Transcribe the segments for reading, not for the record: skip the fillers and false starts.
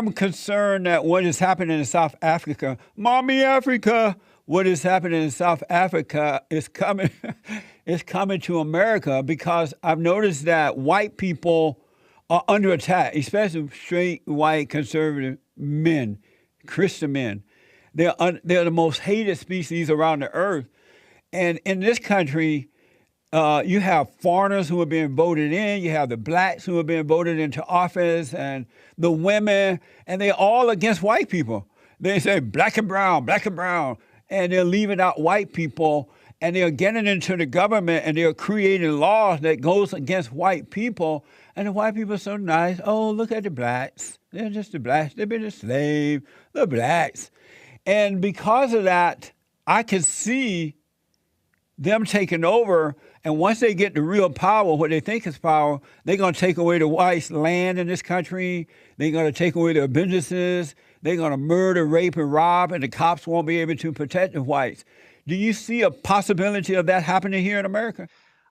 am concerned that what is happening in South Africa, Mommy Africa, what is happening in South Africa is coming is coming to America because I've noticed that white people are under attack, especially straight white conservative men, Christian men. They're the most hated species around the earth. And in this country, you have foreigners who are being voted in. You have the blacks who are being voted into office, and the women, and they're all against white people. They say black and brown, and they're leaving out white people, and they're getting into the government, and they're creating laws that goes against white people. And the white people are so nice. Oh, look at the blacks. They're just the blacks. They've been enslaved. The blacks. And because of that, I can see them taking over. And once they get the real power, what they think is power, they're going to take away the whites' land in this country. They're going to take away their businesses. They're going to murder, rape, and rob, and the cops won't be able to protect the whites. Do you see a possibility of that happening here in America?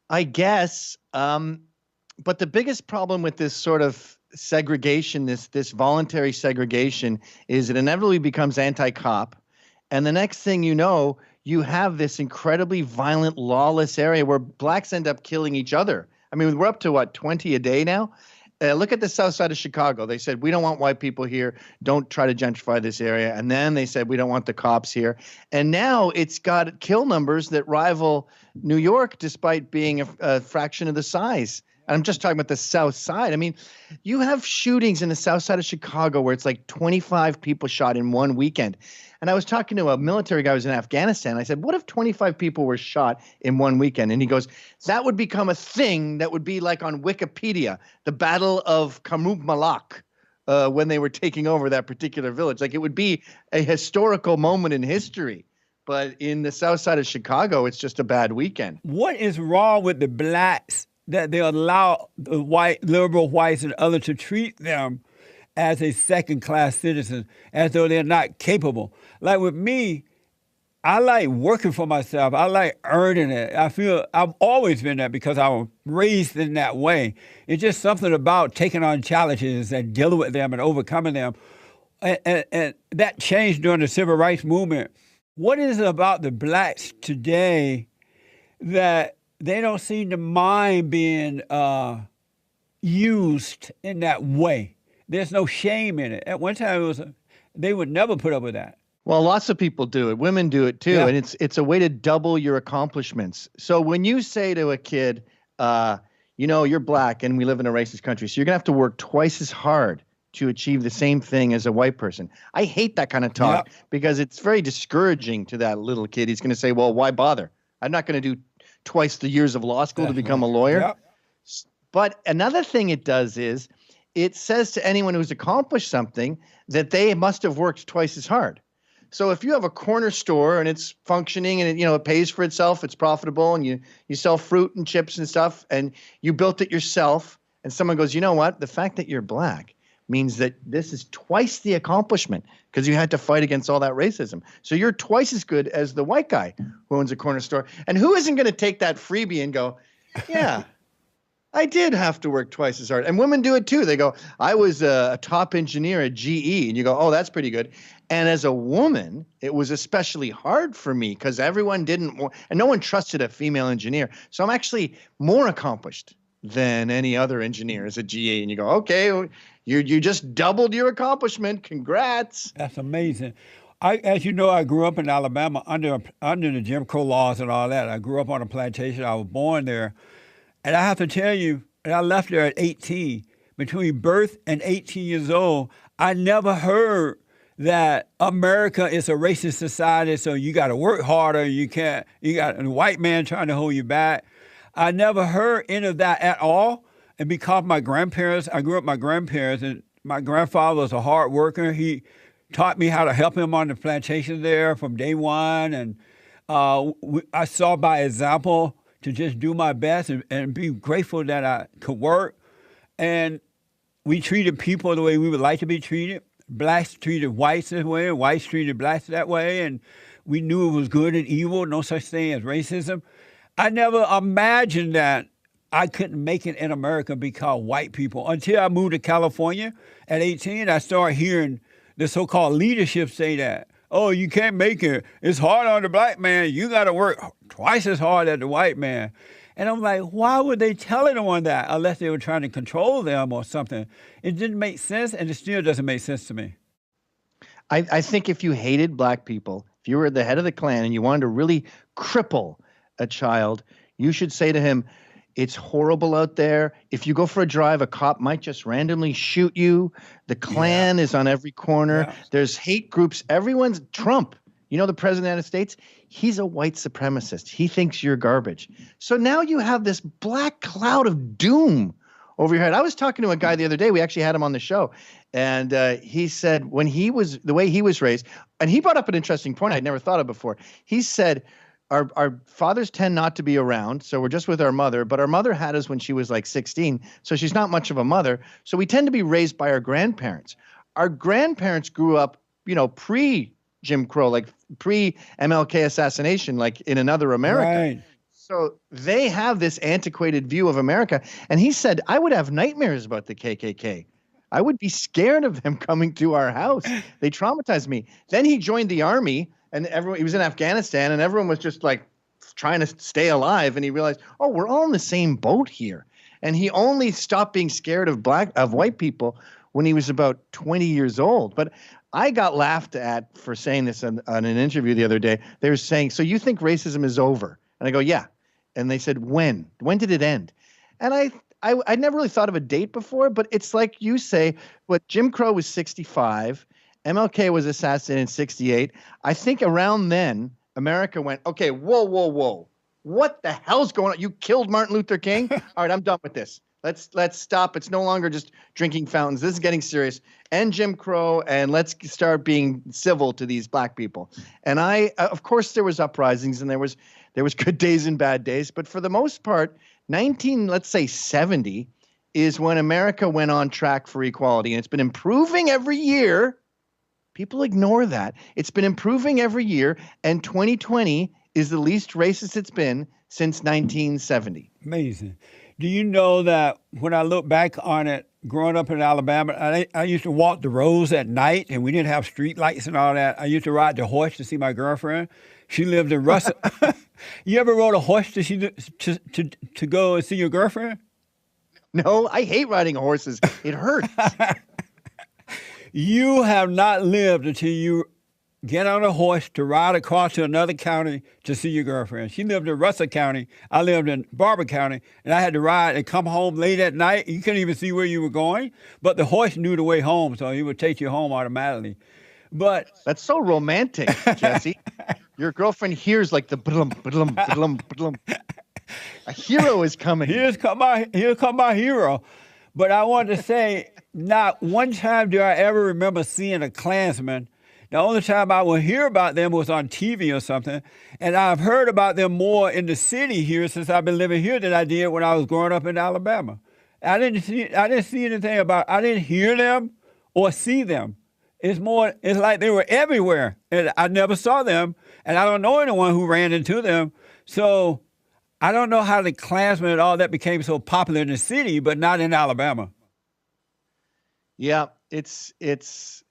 I guess. But the biggest problem with this sort of segregation, this voluntary segregation, is it inevitably becomes anti-cop. And the next thing you know, you have this incredibly violent, lawless area where blacks end up killing each other. I mean, we're up to, what, 20 a day now? Look at the south side of Chicago. They said, we don't want white people here. Don't try to gentrify this area. And then they said, we don't want the cops here. And now it's got kill numbers that rival New York, despite being a fraction of the size. And I'm just talking about the south side. I mean, you have shootings in the south side of Chicago where it's like 25 people shot in one weekend. And I was talking to a military guy who was in Afghanistan. I said, what if 25 people were shot in one weekend? And he goes, that would become a thing that would be like on Wikipedia, the Battle of Kamrub Malak, when they were taking over that particular village. Like, it would be a historical moment in history. But in the south side of Chicago, it's just a bad weekend. What is wrong with the blacks that they allow the white, liberal whites and others to treat them as a second-class citizen, as though they're not capable? Like with me, I like working for myself. I like earning it. I feel I've always been that because I was raised in that way. It's just something about taking on challenges and dealing with them and overcoming them. And that changed during the Civil Rights Movement. What is it about the blacks today that they don't seem to mind being used in that way? There's no shame in it. At one time, they would never put up with that. Well, lots of people do it. Women do it too. Yeah. And it's a way to double your accomplishments. So when you say to a kid, you're black and we live in a racist country, so you're going to have to work twice as hard to achieve the same thing as a white person. I hate that kind of talk because it's very discouraging to that little kid. He's going to say, well, why bother? I'm not going to do twice the years of law school to become a lawyer. Yep. But another thing it does is it says to anyone who's accomplished something that they must have worked twice as hard. So if you have a corner store and it's functioning and it pays for itself, it's profitable, and you sell fruit and chips and stuff, and you built it yourself, and someone goes, you know what? The fact that you're black means that this is twice the accomplishment because you had to fight against all that racism. So you're twice as good as the white guy who owns a corner store. And who isn't going to take that freebie and go, yeah, I did have to work twice as hard. And women do it too. They go, I was a top engineer at GE. And you go, oh, that's pretty good. And as a woman, it was especially hard for me because everyone didn't want, and no one trusted a female engineer. So I'm actually more accomplished than any other engineers at GE. And you go, okay, you just doubled your accomplishment. Congrats. That's amazing. As you know, I grew up in Alabama under the Jim Crow laws and all that. I grew up on a plantation. I was born there. And I have to tell you, and I left there at 18. Between birth and 18 years old, I never heard that America is a racist society, so you got to work harder. You got a white man trying to hold you back. I never heard any of that at all. And because my grandparents, I grew up with my grandparents, and my grandfather was a hard worker. He taught me how to help him on the plantation there from day one. And I saw by example to just do my best and be grateful that I could work. And we treated people the way we would like to be treated. Blacks treated whites this way, and whites treated blacks that way. And we knew it was good and evil, no such thing as racism. I never imagined that I couldn't make it in America because white people. Until I moved to California at 18, I started hearing the so-called leadership say that, oh, you can't make it. It's hard on the black man. You got to work twice as hard as the white man. And I'm like, why would they tell anyone that unless they were trying to control them or something? It didn't make sense, and it still doesn't make sense to me. I think if you hated black people, if you were the head of the Klan and you wanted to really cripple a child, you should say to him, it's horrible out there. If you go for a drive, a cop might just randomly shoot you. The Klan is on every corner. Yeah. There's hate groups. Everyone's Trump. You know, the president of the United States, he's a white supremacist. He thinks you're garbage. So now you have this black cloud of doom over your head. I was talking to a guy the other day. We actually had him on the show. And he said when he was, the way he was raised, and he brought up an interesting point I'd never thought of before. He said, our fathers tend not to be around, so we're just with our mother, but our mother had us when she was like 16, so she's not much of a mother. So we tend to be raised by our grandparents. Our grandparents grew up, you know, pre-Jim Crow, like pre-MLK assassination, like in another America. Right. So they have this antiquated view of America. And he said, I would have nightmares about the KKK. I would be scared of them coming to our house. They traumatized me. Then he joined the army, and he was in Afghanistan, and everyone was just like trying to stay alive. And he realized, oh, we're all in the same boat here. And he only stopped being scared of white people when he was about 20 years old. But I got laughed at for saying this on an interview the other day. They were saying, so you think racism is over? And I go, yeah. And they said, when? When did it end? And I'd never really thought of a date before, but it's like you say, what Jim Crow was 65, MLK was assassinated in 68. I think around then, America went, okay, whoa. What the hell's going on? You killed Martin Luther King? All right, I'm done with this. Let's stop. It's no longer just drinking fountains. This is getting serious. End Jim Crow, and let's start being civil to these black people. And of course, there was uprisings, and there was good days and bad days. But for the most part, 70 is when America went on track for equality, and it's been improving every year. People ignore that. It's been improving every year, and 2020 is the least racist it's been since 1970. Amazing. Do you know that when I look back on it, growing up in Alabama, I used to walk the roads at night, and we didn't have street lights and all that. I used to ride the horse to see my girlfriend. She lived in Russell. You ever rode a horse to go and see your girlfriend? No, I hate riding horses. It hurts. You have not lived until you get on a horse to ride across to another county to see your girlfriend. She lived in Russell County. I lived in Barber County, and I had to ride and come home late at night. You couldn't even see where you were going, but the horse knew the way home, so he would take you home automatically. But that's so romantic, Jesse. Your girlfriend hears like the blum, blum, blum, blum. A hero is coming. Here come my hero. But I want to say, not one time do I ever remember seeing a Klansman. The only time I would hear about them was on TV or something. And I've heard about them more in the city here since I've been living here than I did when I was growing up in Alabama. I didn't see anything I didn't hear them or see them. It's like they were everywhere, and I never saw them, and I don't know anyone who ran into them. So I don't know how the Klansmen and all that became so popular in the city, but not in Alabama. Yeah, it's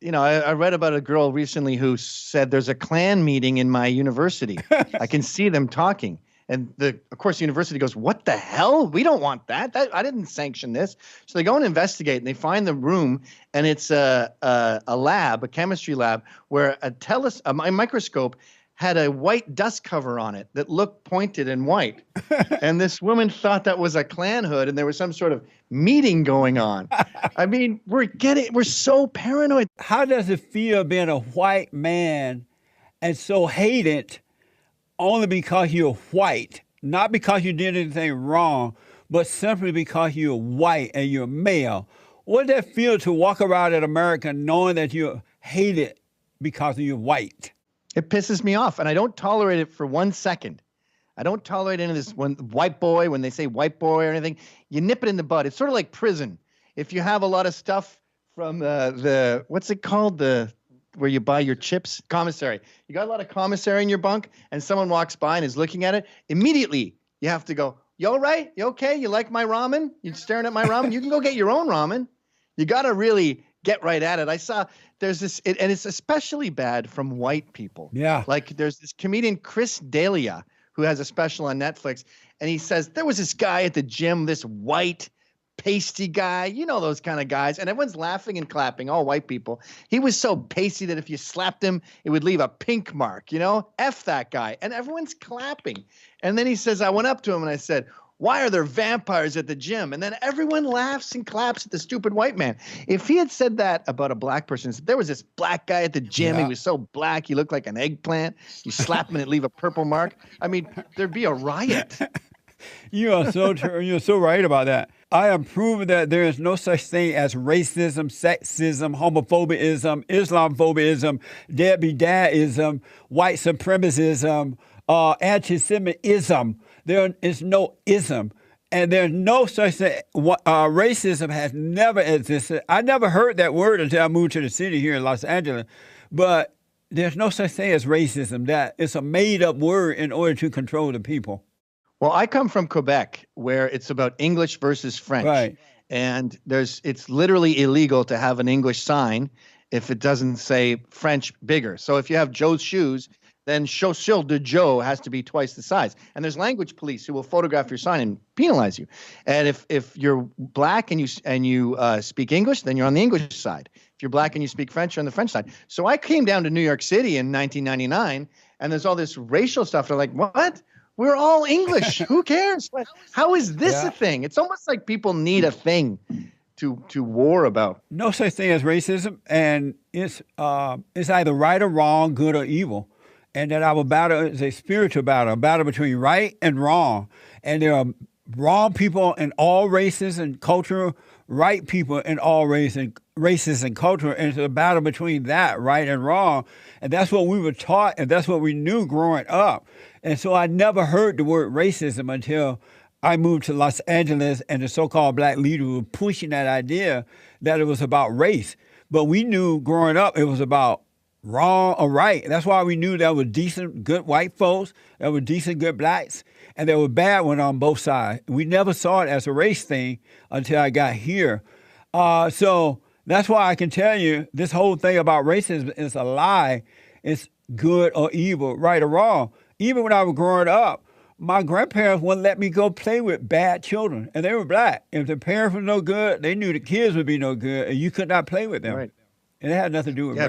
I read about a girl recently who said there's a Klan meeting in my university. I can see them talking. And of course, the university goes, what the hell? We don't want that. I didn't sanction this. So they go and investigate, and they find the room, and it's a lab, a chemistry lab, where a microscope had a white dust cover on it that looked pointed and white. And this woman thought that was a Klan hood, and there was some sort of meeting going on. I mean, we're so paranoid. How does it feel being a white man and so hated only because you're white, not because you did anything wrong, but simply because you're white and you're male? What does that feel to walk around in America knowing that you're hated because you're white? It pisses me off, and I don't tolerate it for 1 second. I don't tolerate any of this when they say white boy or anything. You nip it in the bud. It's sort of like prison. If you have a lot of stuff from the what's it called? Where you buy your chips, commissary. You got a lot of commissary in your bunk, and someone walks by and is looking at it. Immediately, you have to go, You all right? You okay? You like my ramen? You staring at my ramen? You can go get your own ramen. You got to really get right at it. I saw there's this, and it's especially bad from white people. Yeah. Like there's this comedian, Chris D'Elia, who has a special on Netflix. And he says, there was this guy at the gym, this white, pasty guy, you know, those kind of guys. And everyone's laughing and clapping, all white people. He was so pasty that if you slapped him, it would leave a pink mark, you know, F that guy. And everyone's clapping. And then he says, I went up to him and I said, why are there vampires at the gym? And then everyone laughs and claps at the stupid white man. If he had said that about a black person, there was this black guy at the gym. Yeah. He was so black, he looked like an eggplant. You slap him and it'd leave a purple mark. I mean, there'd be a riot. You are so true. You're so right about that. I have proven that there is no such thing as racism, sexism, homophobism, Islamophobism, deadbeat dadism, white supremacism, anti-Semitism. There is no ism. And there's no such thing. Racism has never existed. I never heard that word until I moved to the city here in Los Angeles. But there's no such thing as racism. That it's a made-up word in order to control the people. Well, I come from Quebec, where it's about English versus French. Right. And it's literally illegal to have an English sign if it doesn't say French bigger. So if you have Joe's shoes, then Chaussures de Joe has to be twice the size. And there's language police who will photograph your sign and penalize you. And if you're black and you speak English, then you're on the English side. If you're black and you speak French, you're on the French side. So I came down to New York City in 1999, and there's all this racial stuff. They're like, what? We're all English. Who cares? How is this a thing? It's almost like people need a thing to war about. No such thing as racism, and it's either right or wrong, good or evil. And that our battle is a spiritual battle, a battle between right and wrong. And there are wrong people in all races and culture, right people in all races and culture. And it's a battle between that, right and wrong. And that's what we were taught, and that's what we knew growing up. And so I never heard the word racism until I moved to Los Angeles, and the so-called black leader were pushing that idea that it was about race. But we knew growing up it was about wrong or right. That's why we knew there were decent, good white folks, there were decent, good blacks, and there were bad ones on both sides. We never saw it as a race thing until I got here. So that's why I can tell you this whole thing about racism is a lie. It's good or evil, right or wrong. Even when I was growing up, my grandparents wouldn't let me go play with bad children, and they were black. If the parents were no good, they knew the kids would be no good, and you could not play with them. Right. And it had nothing to do with race.